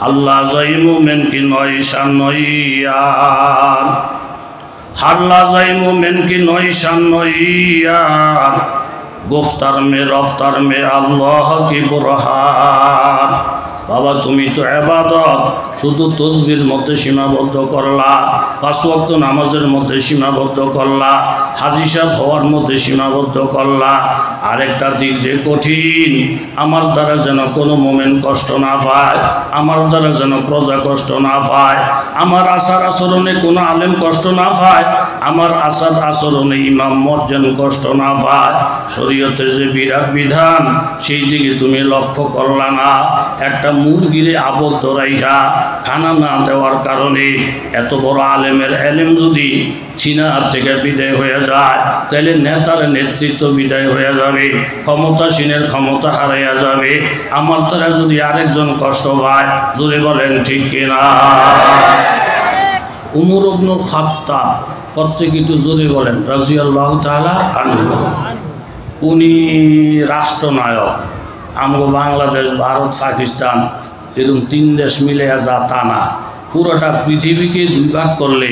আল্লাহ যাই মুমিন কি নয় শান নয়ার আল্লাহ যাই মুমিন কি নয় শান নয়ার গুফতার মে রফতার মে আল্লাহ কি বুরহান বাবা তুমি তো ইবাদত শুধু তসবির মধ্যে সীমাবদ্ধ করলা, 5 ওয়াক্ত নামাজের মধ্যে সীমাবদ্ধ করলা, হাজী সাহেব হওয়ার মধ্যে সীমাবদ্ধ করলা। আরেকটা দিক যে কঠিন, আমার দ্বারা যেন কোনো মোমেন কষ্ট না পায়, আমার দ্বারা যেন প্রজা কষ্ট না পায়, আমার আচার আচরণে কোনো আলেম কষ্ট না পায়, আমার আচার আচরণে ইমাম মর্জন কষ্ট না পায়। শরীয়তের যে বিরাট বিধান সেই দিকে তুমি লক্ষ্য করলা না। একটা মুরগিরে আবদ্ধ রাইখা খানা না দেওয়ার কারণে এত বড় আলেমের এলেম যদি চিনার থেকে বিদায় হয়ে যায়, তাহলে নেতার নেতৃত্ব বিদায় হয়ে যাবে, ক্ষমতাসীনের ক্ষমতা হারাইয়া যাবে। আমার দ্বারা যদি আরেকজন কষ্ট পায়, জোরে বলেন ঠিক কিনা? উমর ইবনুল খাত্তাব প্রত্যেক একটু জোরে বলেন রাদিয়াল্লাহু তাআলা আনহু। উনি রাষ্ট্রনায়ক। আমগো বাংলাদেশ, ভারত, পাকিস্তান এরকম 3 দেশ মিলে যা তা না, পুরোটা পৃথিবীকে 2 ভাগ করলে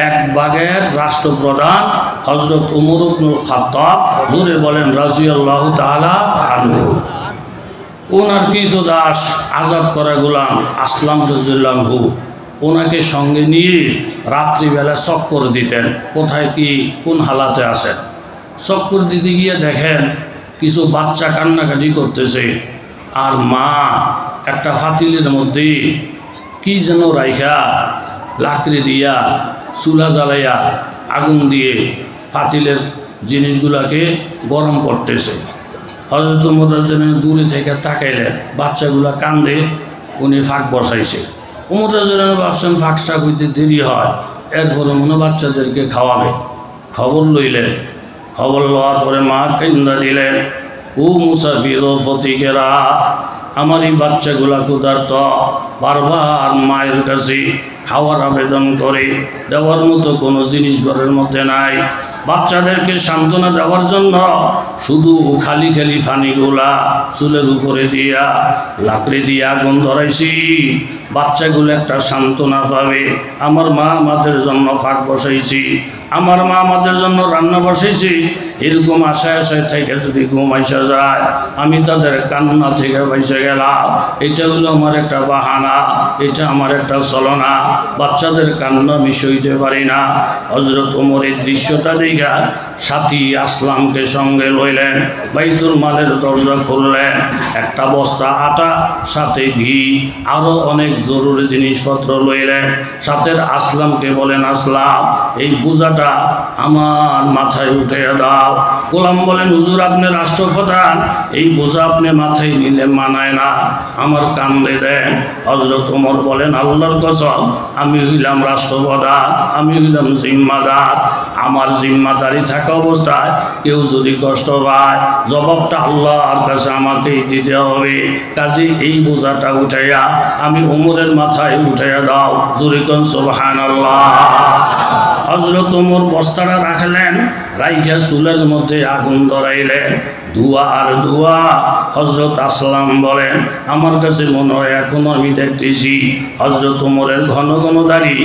1 ভাগের রাষ্ট্রপ্রধান হযরত উমর ইবনুল খাত্তাব, জোরে বলেন রাদিয়াল্লাহু তাআলা আনহু। ওনার কৃতদাস আজাদ করা গোলাম আসলাম রাদিয়াল্লাহু আনহু ওনাকে সঙ্গে নিয়ে রাত্রিবেলা চক্কর দিতেন, কোথায় কি কোন হালাতে আছেন। চক্কর দিতে গিয়ে দেখেন কিছু বাচ্চা কান্নাকাটি করতেছে, আর মা একটা ফাতিলের মধ্যে কি যেন রাইখা লাকড়ি দিয়া চুলা জ্বালাইয়া আগুন দিয়ে ফাতিলের জিনিসগুলাকে গরম করতেছে। হযরত ওমর রাদিয়াল্লাহু দূরে থেকে তাকাইলেন, বাচ্চাগুলা কান্দে, উনি ফাঁক বসাইছে। ওমর রাদিয়াল্লাহু ভাবছেন ফাঁকটা হইতে দেরি হয়, এরপরে মনে বাচ্চাদেরকে খাওয়াবে। খবর লইলেন, খবর লওয়ার পরে মা কান্দা দিলেন, ও মুসাফির ও ফতিকেরা, আমার এই বাচ্চাগুলা ক্ষুধার্ত, বারবার মায়ের কাছে খাওয়ার আবেদন করে, দেওয়ার মতো কোনো জিনিস ঘরের মধ্যে নাই। বাচ্চাদেরকে সান্ত্বনা দেওয়ার জন্য শুধু খালি খালি পানিগুলা চুলের উপরে দিয়া লাকড়ি দিয়ে আগুন ধরাইছি, বাচ্চাগুলো একটা সান্ত্বনা পাবে। আমার মা আমাদের জন্য ফাঁক বসাইছি, আমার মা আমাদের জন্য রান্না বসাইছি, এরকম আশায় আশায় থেকে যদি ঘুম আইসা যায়, আমি তাদের কান্না থেকে বাইসে গেলাম। এটা হলো আমার একটা বাহানা, এটা আমার একটা চলনা, বাচ্চাদের কান্না আমি সইতে পারি না। হযরত ওমর এই দৃশ্যটা দেখা সাথী আসলামকে সঙ্গে লইলেন, বাইতুল মালের দরজা খুললেন, একটা বস্তা আটা, সাথে ঘি, আরও অনেক জরুরি জিনিসপত্র লইলেন। সাথে আসলামকে বলেন, আসলাম এই বোঝাটা আমার মাথায় উঠে দাও। গোলাম বলেন, হুজুর আপনি রাষ্ট্রপ্রধান, এই বোঝা আপনি মাথায় নিলে মানায় না, আমার কান্দে দেন। হযরত ওমর বলেন, আল্লাহর কসম আমি হইলাম রাষ্ট্রপ্রধান, আমি হইলাম জিম্মাদার, আমার জিম্মাদারি থাকা অবস্থায় কেউ যদি কষ্ট পায় জবাবটা আল্লাহর কাছে আমাকেই দিতে হবে। কাজে এই বোঝাটা উঠাইয়া আমি ওমরের মাথায় উঠাইয়া দাও, জোরে কোন সুবহানাল্লাহ। হযরত ওমর বস্তাটা রাখলেন, রাইখা চুলের মধ্যে আগুন ধরাইলেন, ধোঁয়া আর ধোঁয়া। হযরত আসলাম বলেন, আমার কাছে মনে হয় এখনো আমি দেখতেছি হযরত ওমরের ঘন ঘন দাড়ি,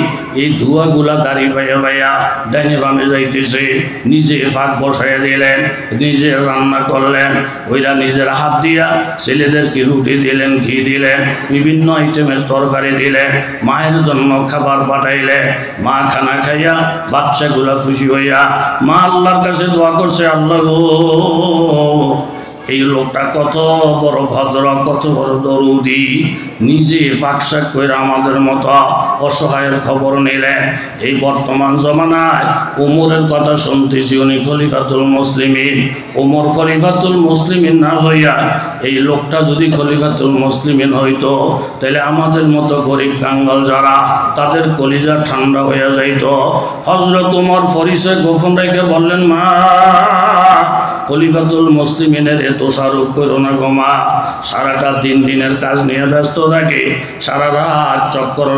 এই ধোঁয়াগুলা দাড়ি বাইয়া বাইয়া ডাইনে বামে যাইতেছে। নিজে ফাঁক বসাইয়া দিলেন, নিজে রান্না করলেন, ওইরা নিজের হাত দিয়া ছেলেদেরকে রুটি দিলেন, ঘি দিলেন, বিভিন্ন আইটেমের তরকারি দিলেন, মায়ের জন্য খাবার পাঠাইলেন। মা খানা খাইয়া বাচ্চাগুলা খুশি হইয়া মা আল্লাহর কাছে দোয়া করছে, আল্লাহ গো এই লোকটা কত বড় ভদ্র, কত বড় দরুদি, নিজে ফাঁকশাক করে আমাদের মতো অসহায়ের খবর নিলেন। এই বর্তমান জমানায় ওমরের কথা শুনতেছি, উনি খলিফাতুল মুসলিমিন। ওমর খলিফাতুল মুসলিমিন না হইয়া এই লোকটা যদি খলিফাতুল মুসলিমিন হইতো, তাহলে আমাদের মতো গরিব কাঙ্গাল যারা, তাদের কলিজা ঠান্ডা হইয়া যাইত। হযরত ওমর পরিচয় গোপন রেখে বললেন, মা খলিফাতুল মুসলিমিনের এত দোষারোপ করো না গো মা। সারাটা দিনের কাজ নিয়ে ব্যস্ত থাকে, সারা রাত চক্কর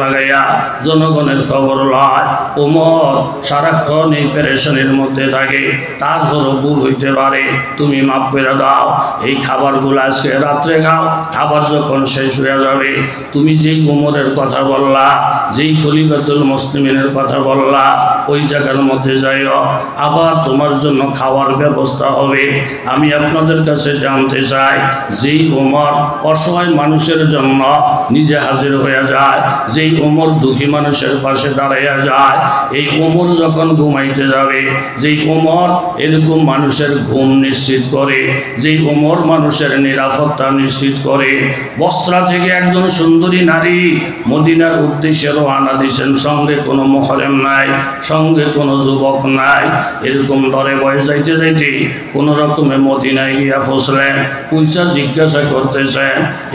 লাগাইয়া জনগণের খবর লয়। ওমর সারাক্ষণ এই পেরেশানির মধ্যে থাকে, তারপরও ভুল হইতে পারে, তুমি মাফ করে দাও। এই খাবারগুলো আজকে রাত্রে খাও, খাবার যখন শেষ হয়ে যাবে তুমি যেই ওমরের কথা বললা, যেই খলিফাতুল মুসলিমিনের কথা বললা, ওই জায়গার মধ্যে যাইও, আবার তোমার জন্য খাওয়ার ব্যবস্থা হবে। আমি আপনাদের কাছে জানতে চাই, যেই ওমর অসহায় মানুষের জন্য নিজে হাজির হয়ে যায়, যেই ওমর দুঃখী মানুষের পাশে দাঁড়াইয়া যায়, এই ওমর যখন ঘুমাইতে যাবে, যেই ওমর এরকম মানুষের ঘুম নিশ্চিত করে, যেই ওমর মানুষের নিরাপত্তা নিশ্চিত করে, বসরা থেকে একজন সুন্দরী নারী মদিনার উদ্দেশ্যে রওনা দিয়েছেন, সঙ্গে কোনো মুহররম নাই, সঙ্গে কোনো যুবক নাই, এরকম দরে বয়স যাইতে যাইতে কোনো রকমে মদিনায় গিয়া ফসলেন। পুলিশা জিজ্ঞাসা করতেছে,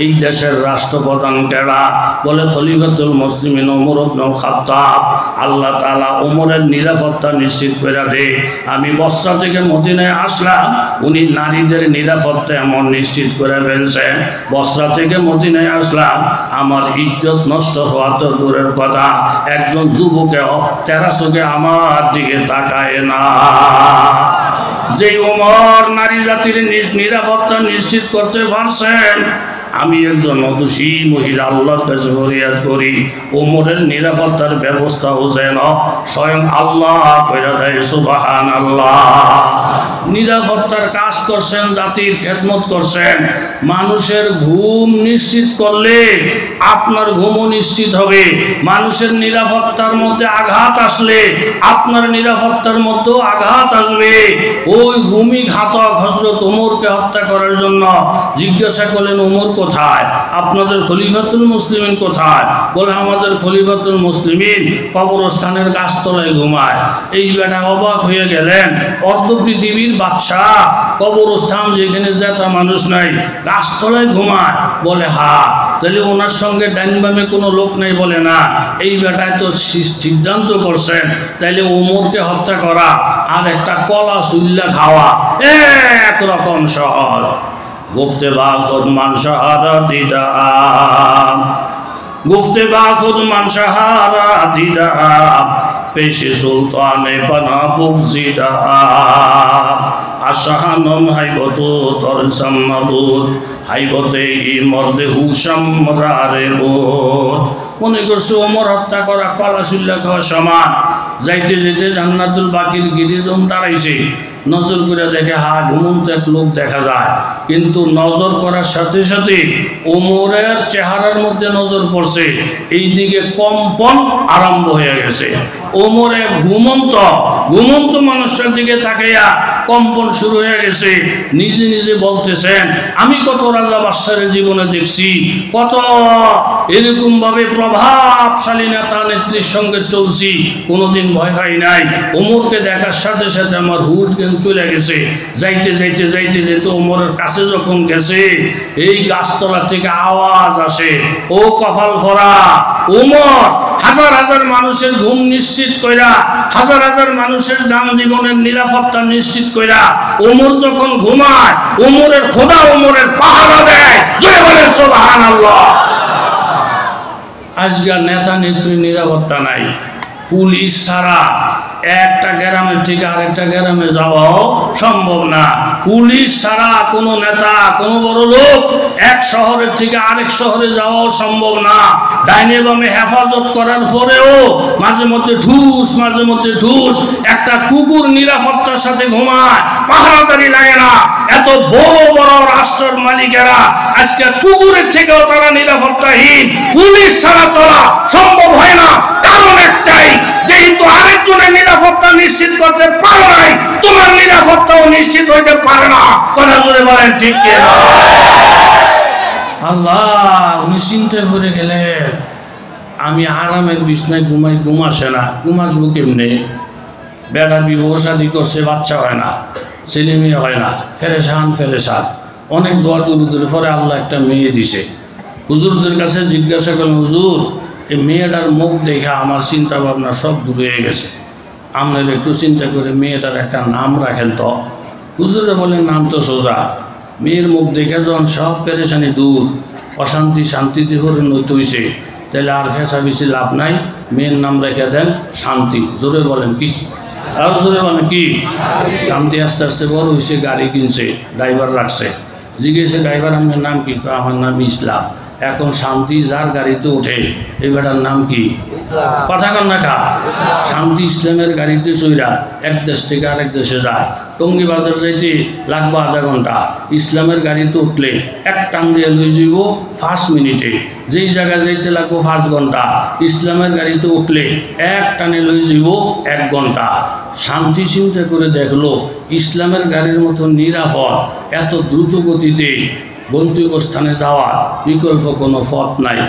এই দেশের রাষ্ট্রপ্রধান কেডা? বলে খলিফাতুল মুসলিমিন ওমর ইবনে খাত্তাব। আল্লাহ তাআলা ওমরের নিরাপত্তা নিশ্চিত করে দে। আমি বসরা থেকে মদিনায় আসলাম, উনি নারীদের নিরাপত্তা এমন নিশ্চিত করে ফেলছেন। বসরা থেকে মদিনায় আসলাম, আমার ইজ্জত নষ্ট হওয়া তো দূরের কথা, একজন যুবকেও তেরা চোখে আমার দিকে তাকায় না। যে ওমর নারী জাতির নিরাপত্তা নিশ্চিত করতে পারছেন, আমি একজন অদোষী মহিলা আল্লাহর কাছে ফরিয়াদ করি, ওমরের নিরাপত্তার ব্যবস্থাও যেন স্বয়ং আল্লাহ কইরা দেয়। সুবহানাল্লাহ। নিরাপত্তার কাজ করছেন, জাতির খেদমত করছেন। মানুষের ঘুম নিশ্চিত করলে আপনার ঘুমও নিশ্চিত হবে। মানুষের নিরাপত্তার মধ্যে আঘাত আসলে আপনার নিরাপত্তার মধ্যেও আঘাত আসবে। ওই রুমি ঘাতক হযরত ওমরকে হত্যা করার জন্য জিজ্ঞাসা করলেন, ওমর কোথায়? আপনাদের খলিফাতুল মুসলিমিন কোথায়? বলে, আমাদের খলিফাতুল মুসলিমিন কবরস্থানের গাছতলায় ঘুমায়। এই বেটা অবাক হয়ে গেলেন, অর্ধ পৃথিবীর বাদশাহ, কবরস্থান যেখানে যেটা মানুষ নাই, গাছতলায় ঘুমায়। বলে, হ্যাঁ। তাহলে ওনার সঙ্গে ডাইন বামে কোনো লোক নাই? বলে না। এই বেটায় তো সিদ্ধান্ত করছেন, তাইলে ওমরকে হত্যা করা আর একটা কলা চুল্লা খাওয়া একরকম সহজ। গুফতে বা খুদ মান শাহাদাতি দাম, গুফতে বা খুদ মান শাহাদাতি দাম, পেশে সুলতানে বানা বুকজিদা আশাহানম হাইবত তরসাম মাবুদ হাইবতে মর্দে হুসাম রারে বোধ। মনে করছে ওমর হত্যা করা কলা চুল্লা খাওয়া সমান। যাইতে যেতে জান্নাতুল বাকির গিরিজন দাঁড়াইছে, নজর করে দেখে ঘুমন্ত এক লোক দেখা যায়, কিন্তু নজর করার সাথে সাথে ওমরের চেহারার মধ্যে নজর পড়ছে, এই দিকে কম্পন আরম্ভ হয়ে গেছে। ওমরে ঘুমন্ত মানুষটার দিকে তাকাইয়া কম্পন শুরু হয়ে গেছে। নিজে নিজে বলতেছেন, আমি কত রাজা বাদশার জীবনে দেখছি, কত এরকম ভাবে প্রভাবশালী নেতা নেত্রীর সঙ্গে চলছি, কোনোদিন ভয় পাই নাই। ওমরকে দেখার সাথে সাথে আমার হুশ জ্ঞান চলে গেছে। যাইতে ওমরের কাছে যখন গেছে, এই গাছতলা থেকে আওয়াজ আসে, ও কপাল ফরা ওমর, হাজার হাজার মানুষের ঘুম নিশ্চিত কইরা, হাজার হাজার মানুষের যান জীবনের নিরাপত্তা নিশ্চিত কইরা ওমর যখন ঘুমায়, ওমরের খোদা ওমরের পাহারা দেয়। জয় বলেন সুবহানাল্লাহ। আজকাল নেতা নেত্রী নিরাপত্তা নাই, পুলিশ ছাড়া একটা গ্রামের থেকে আরেকটা গ্রামে যাওয়াও সম্ভব না। পুলিশ ছাড়া কোনো নেতা, কোনো বড় লোক এক শহরের থেকে আরেক শহরে যাওয়াও সম্ভব না। ডাইনে বামে হেফাজত করার পরেও মাঝে মধ্যে ঠুস, একটা কুকুর নিরাপত্তার সাথে ঘুমায়, পাহারাদারি লাগে না। এত বড় বড় রাষ্ট্রের মালিকেরা আজকে কুকুরের থেকেও তারা নিরাপত্তাহীন। পুলিশ ছাড়া চলা সম্ভব হয় না, কারণ একটাই, যেহেতু আরেকজনের নিরাপত্তা নিশ্চিত করতে পারো নাই, তোমার নিরাপত্তাও নিশ্চিত হইতে পারে না। কথা জোরে বলেন ঠিক কি? আল্লাহ, উনি চিন্তা করে গেলেন, আমি আরামের বিছনায় ঘুম আসে না, ঘুম আসবো কেমনে? বেটা বিবাহ শাদী করছে, বাচ্চা হয় না, ছেলে মেয়ে হয় না, ফেরেশান। অনেক দোয়া দূর পরে আল্লাহ একটা মেয়ে দিছে। হুজুরদের কাছে জিজ্ঞাসা করলেন, হুজুর, এই মেয়েটার মুখ দেখে আমার চিন্তা ভাবনা সব দূর হয়ে গেছে, আপনারা একটু চিন্তা করে মেয়েটার একটা নাম রাখেন তো। হুজুরে বলেন নাম তো সোজা, মেয়ের মুখ দেখে যখন সব পেরেশানি দূর, অশান্তি শান্তিতে পরিণত হয়েছে, তাহলে আর ফেঁসা ফেঁসি লাভ নাই, মেয়ের নাম রেখে দেন শান্তি। জোরে বলেন কি? আর জোরে বলেন কি? শান্তি আস্তে আস্তে বড় হয়েছে, গাড়ি কিনছে, ড্রাইভার রাখছে, জিজ্ঞেসে ড্রাইভার আমার নাম কি? আমার নাম ইসলাম। এখন শান্তি যার গাড়িতে ওঠে এই বেটার নাম কি? কথা কন না কা? শান্তি ইসলামের গাড়িতে চইরা এক দেশ থেকে আরেক দেশে যায়, টঙ্গী বাজার যাইতে লাগবো আধা ঘন্টা, ইসলামের গাড়িতে উঠলে এক টান দিয়ে লই যাইব 5 মিনিটে। যেই জায়গায় যাইতে লাগবো 5 ঘন্টা, ইসলামের গাড়িতে উঠলে এক টানে লই যাইব 1 ঘন্টা। শান্তি চিন্তা করে দেখলো ইসলামের গাড়ির মতো নিরাপদ, এত দ্রুত গতিতে গন্তব্যস্থানে যাওয়ার বিকল্প কোনো পথ নাই।